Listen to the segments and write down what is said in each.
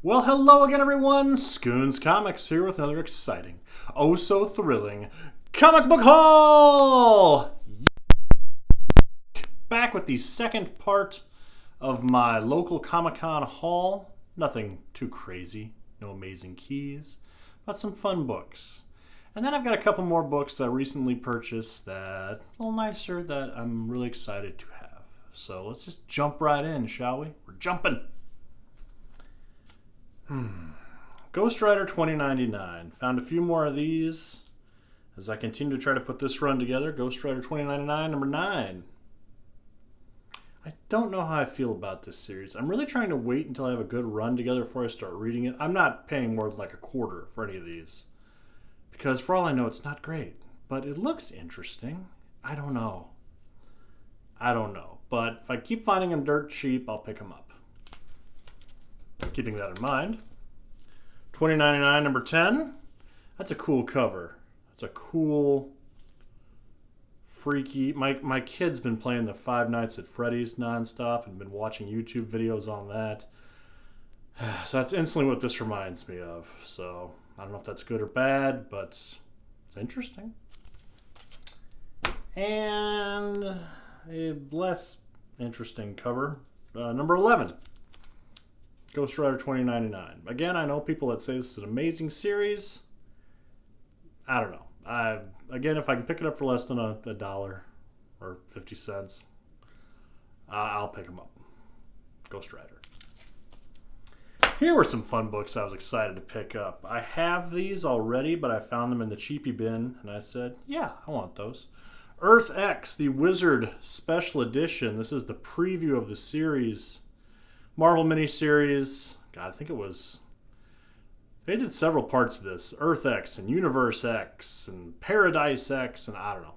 Well, hello again, everyone. Scoons Comics here with another exciting, oh so thrilling comic book haul! Back with the second part of my local Comic-Con haul. Nothing too crazy, no amazing keys, but some fun books. And then I've got a couple more books that I recently purchased that are a little nicer that I'm really excited to have. So let's just jump right in, shall we? We're jumping! Ghost Rider 2099. Found a few more of these as I continue to try to put this run together. Ghost Rider 2099, number 9. I don't know how I feel about this series. I'm really trying to wait until I have a good run together before I start reading it. I'm not paying more than like a quarter for any of these, because for all I know, it's not great. But it looks interesting. I don't know. But if I keep finding them dirt cheap, I'll pick them up. Keeping that in mind. 2099, number 10. That's a cool cover. That's a cool, freaky... My kid's been playing the Five Nights at Freddy's nonstop and been watching YouTube videos on that. So that's instantly what this reminds me of. So I don't know if that's good or bad, but it's interesting. And a less interesting cover. Number 11. Ghost Rider 2099. Again, I know people that say this is an amazing series. I don't know. Again, if I can pick it up for less than a dollar or 50 cents, I'll pick them up. Ghost Rider. Here were some fun books I was excited to pick up. I have these already, but I found them in the cheapy bin, and I said, yeah, I want those. Earth X, the Wizard Special Edition. This is the preview of the series. Marvel miniseries. God, I think it was... They did several parts of this. Earth X and Universe X and Paradise X and I don't know.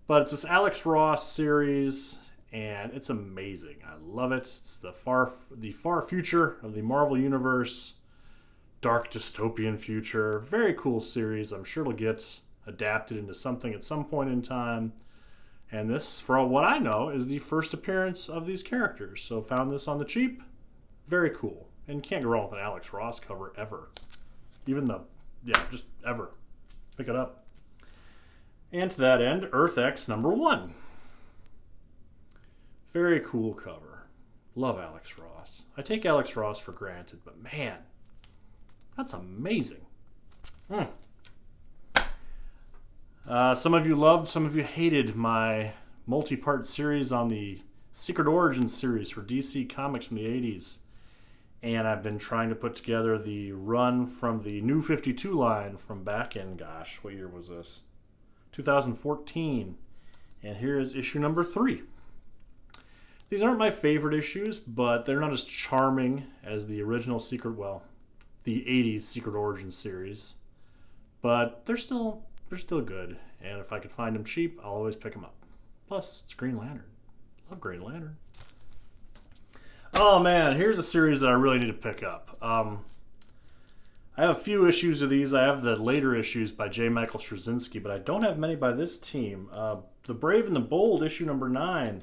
But it's this Alex Ross series and it's amazing. I love it. It's the far future of the Marvel Universe. Dark dystopian future. Very cool series. I'm sure it'll get adapted into something at some point in time. And this, for all what I know, is the first appearance of these characters. So found this on the cheap. Very cool. And can't go wrong with an Alex Ross cover ever. Just ever. Pick it up. And to that end, Earth X number 1. Very cool cover. Love Alex Ross. I take Alex Ross for granted, but man, that's amazing. Some of you loved, some of you hated my multi-part series on the Secret Origins series for DC Comics from the 80s. And I've been trying to put together the run from the New 52 line from back in, gosh, what year was this? 2014. And here is issue number 3. These aren't my favorite issues, but they're not as charming as the original the 80s Secret Origins series. But they're still good. And if I could find them cheap, I'll always pick them up. Plus, it's Green Lantern. Love Green Lantern. Oh man, here's a series that I really need to pick up. I have a few issues of these. I have the later issues by J. Michael Straczynski, but I don't have many by this team. The Brave and the Bold, issue number 9,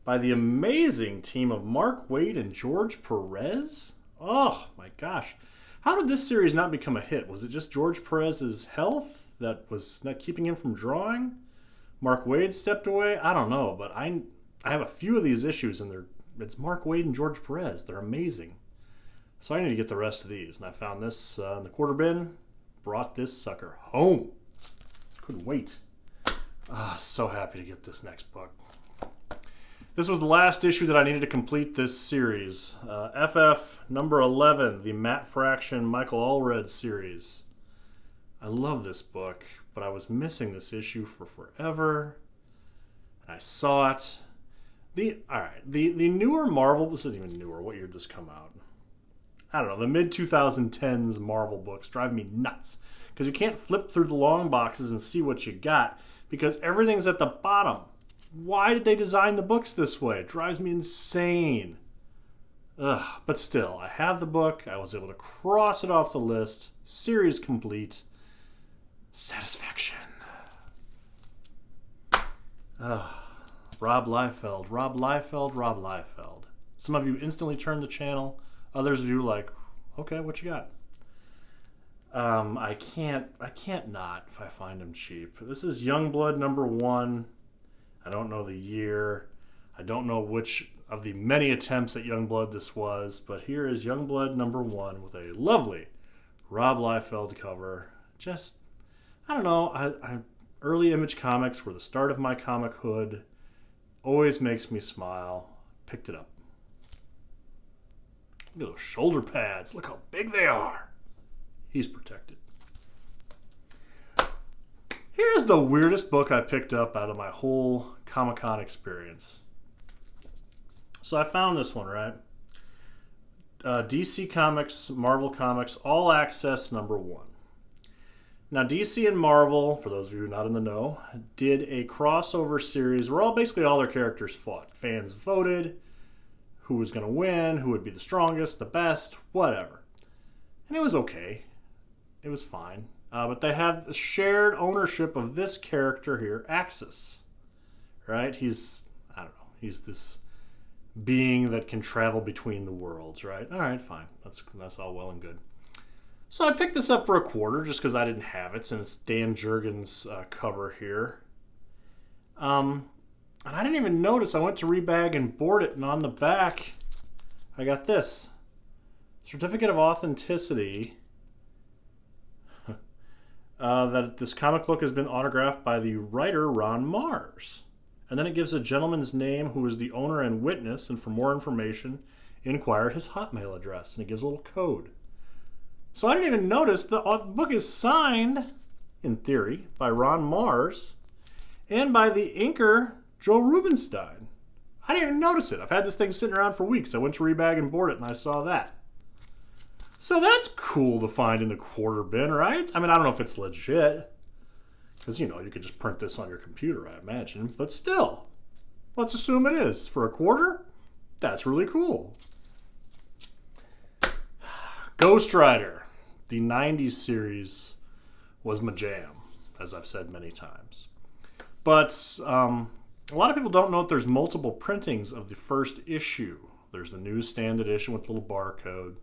by the amazing team of Mark Waid and George Perez. Oh my gosh. How did this series not become a hit? Was it just George Perez's health that was not keeping him from drawing? Mark Waid stepped away? I don't know, but I have a few of these issues, and it's Mark Waid and George Perez. They're amazing. So I need to get the rest of these. And I found this in the quarter bin. Brought this sucker home. Couldn't wait. So happy to get this next book. This was the last issue that I needed to complete this series. FF number 11, the Matt Fraction Michael Allred series. I love this book, but I was missing this issue for forever. And I saw it. The newer Marvel, this isn't even newer, what year did this come out? I don't know, the mid-2010s Marvel books drive me nuts. Because you can't flip through the long boxes and see what you got, because everything's at the bottom. Why did they design the books this way? It drives me insane. But still, I have the book, I was able to cross it off the list, series complete. Satisfaction. Rob Liefeld. Some of you instantly turned the channel. Others of you like, Okay, what you got? I can't not if I find them cheap. This is Youngblood #1. I don't know the year. I don't know which of the many attempts at Youngblood this was, but here is Youngblood #1 with a lovely Rob Liefeld cover. Just, I don't know. Early Image comics were the start of my comic hood. Always makes me smile. Picked it up. Look at those shoulder pads. Look how big they are. He's protected. Here's the weirdest book I picked up out of my whole Comic-Con experience. So I found this one, right? DC Comics, Marvel Comics, All Access #1. Now, DC and Marvel, for those of you not in the know, did a crossover series where basically all their characters fought. Fans voted who was going to win, who would be the strongest, the best, whatever. And it was okay. It was fine. But they have the shared ownership of this character here, Axis. Right? He's this being that can travel between the worlds, right? All right, fine. That's all well and good. So I picked this up for $1 just because I didn't have it, since it's Dan Jurgens' cover here. And I didn't even notice. I went to rebag and board it, and on the back, I got this. Certificate of Authenticity. That this comic book has been autographed by the writer Ron Mars. And then it gives a gentleman's name who is the owner and witness, and for more information, inquire at his Hotmail address. And it gives a little code. So I didn't even notice the book is signed, in theory, by Ron Mars and by the inker Joe Rubenstein. I didn't even notice it. I've had this thing sitting around for weeks. I went to rebag and board it, and I saw that. So that's cool to find in the quarter bin, right? I mean, I don't know if it's legit, because, you could just print this on your computer, I imagine. But still, let's assume it is. For $1, that's really cool. Ghost Rider. The 90s series was my jam, as I've said many times. But a lot of people don't know that there's multiple printings of the first issue. There's the newsstand edition with a little barcode.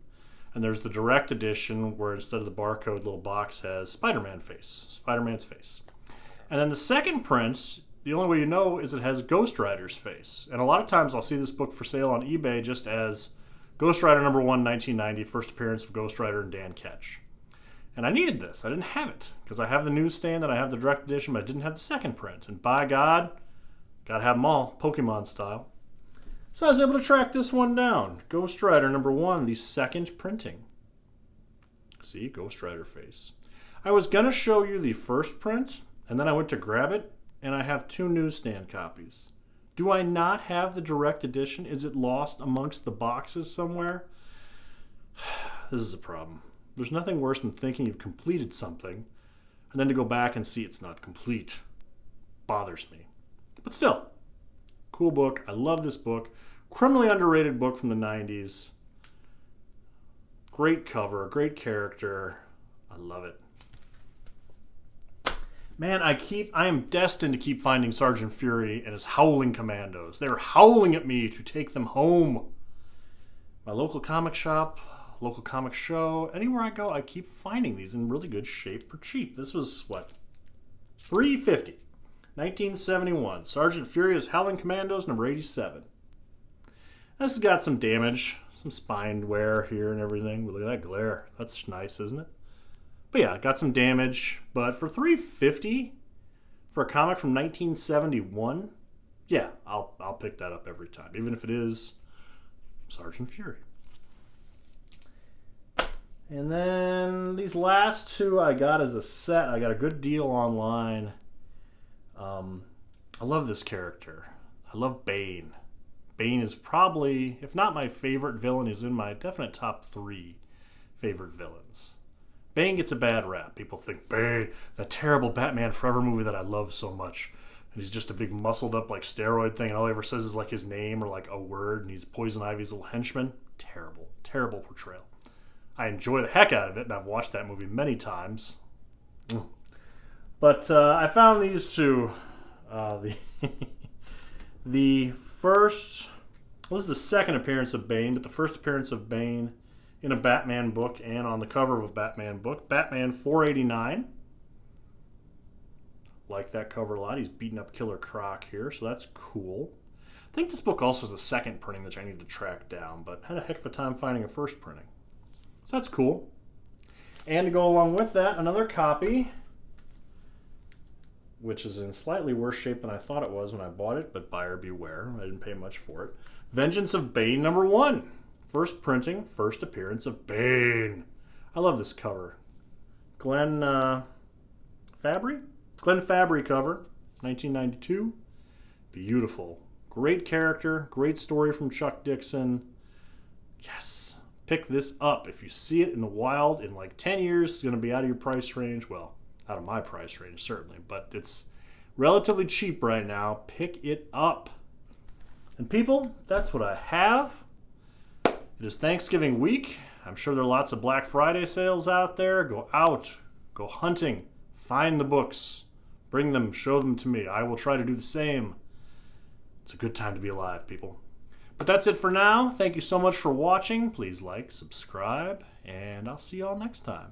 And there's the direct edition where instead of the barcode, little box has Spider-Man's face. And then the second print, the only way you know is it has Ghost Rider's face. And a lot of times I'll see this book for sale on eBay just as Ghost Rider #1, 1990, first appearance of Ghost Rider and Dan Ketch. And I needed this. I didn't have it because I have the newsstand and I have the direct edition, but I didn't have the second print. And by God, gotta have them all, Pokemon style. So I was able to track this one down. Ghost Rider #1, the second printing. See, Ghost Rider face. I was gonna show you the first print, and then I went to grab it, and I have 2 newsstand copies. Do I not have the direct edition? Is it lost amongst the boxes somewhere? This is a problem. There's nothing worse than thinking you've completed something, and then to go back and see it's not complete. Bothers me. But still, cool book. I love this book. Criminally underrated book from the 90s. Great cover, great character. I love it. Man, I am destined to keep finding Sgt Fury and his howling commandos. They're howling at me to take them home. My local comic shop, local comic show, anywhere I go, I keep finding these in really good shape for cheap. This was, what, $3.50. 1971. Sgt Fury's Howling Commandos, number 87. This has got some damage, some spine wear here and everything. Look at that glare. That's nice, isn't it? But yeah, got some damage. But for $3.50 for a comic from 1971, yeah, I'll pick that up every time, even if it is Sgt Fury. And then these last 2 I got as a set. I got a good deal online. I love this character. I love Bane. Bane is probably, if not my favorite villain, he's in my definite top 3 favorite villains. Bane gets a bad rap. People think, Bane, that terrible Batman Forever movie that I love so much. And he's just a big muscled up like steroid thing, and all he ever says is like his name or like a word, and he's Poison Ivy's little henchman. Terrible, terrible portrayal. I enjoy the heck out of it, and I've watched that movie many times. But I found these 2. The first, well, this is the second appearance of Bane, but the first appearance of Bane in a Batman book and on the cover of a Batman book. Batman 489. Like that cover a lot. He's beating up Killer Croc here, so that's cool. I think this book also has a second printing which I need to track down, but had a heck of a time finding a first printing. So that's cool. And to go along with that, another copy, which is in slightly worse shape than I thought it was when I bought it, but buyer beware. I didn't pay much for it. Vengeance of Bane #1. First printing, first appearance of Bane. I love this cover. Glenn Fabry? Glenn Fabry cover, 1992. Beautiful. Great character, great story from Chuck Dixon. Yes, pick this up. If you see it in the wild in like 10 years, it's going to be out of your price range. Well, out of my price range, certainly, but it's relatively cheap right now. Pick it up. And people, that's what I have. It is Thanksgiving week. I'm sure there are lots of Black Friday sales out there. Go out, go hunting, find the books, bring them, show them to me. I will try to do the same. It's a good time to be alive, people. But that's it for now. Thank you so much for watching. Please like, subscribe, and I'll see you all next time.